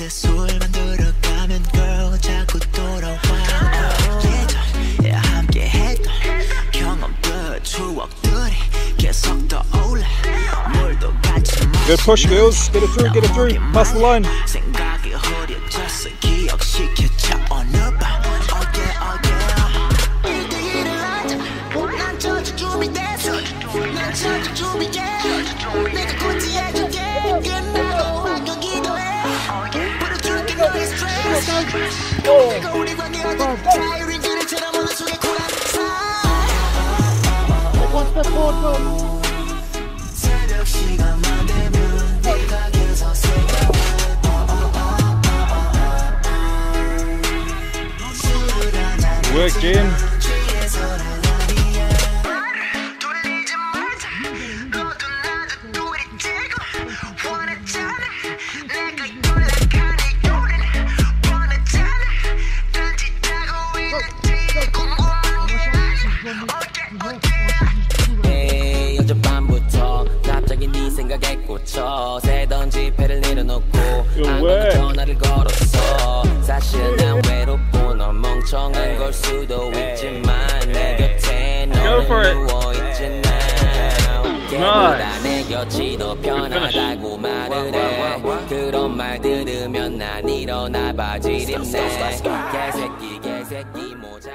근데 술만 들어가면 girl 자꾸 돌아와. 예전에 함께 했던 경험들 추억들이 계속 떠올라. 물도 같이 Good push, Bills. Get it through, get it through. Pass the line. 생각이 흐려져서 기억시켜줘 어느 밤. Oh yeah. 1대1을 하자. 난 저주 준비됐어. 난 저주 준비해. 내가 고치해줄게. 끝나고 안경 기도해. 풀어줄게 너의 스트레스. 내가 우리 관계하던 자유인 그릇처럼 어느 속에 쿨한 새벽 시간만 되면 네가 계속 생각나. Work, Jim. 어젯밤부터 갑자기 네 생각에 꽂혀 새던 지폐를 내려놓고 안가도 전화를 걸었어. 사실 난 외롭고 넌 멍청한 걸 수도 있지만 내 곁에 너는 누워있잖아. 걔보다 내 곁이 더 편하다고 말을 해. 그런 말 들으면 난 일어나 바지 입네. 개새끼 모자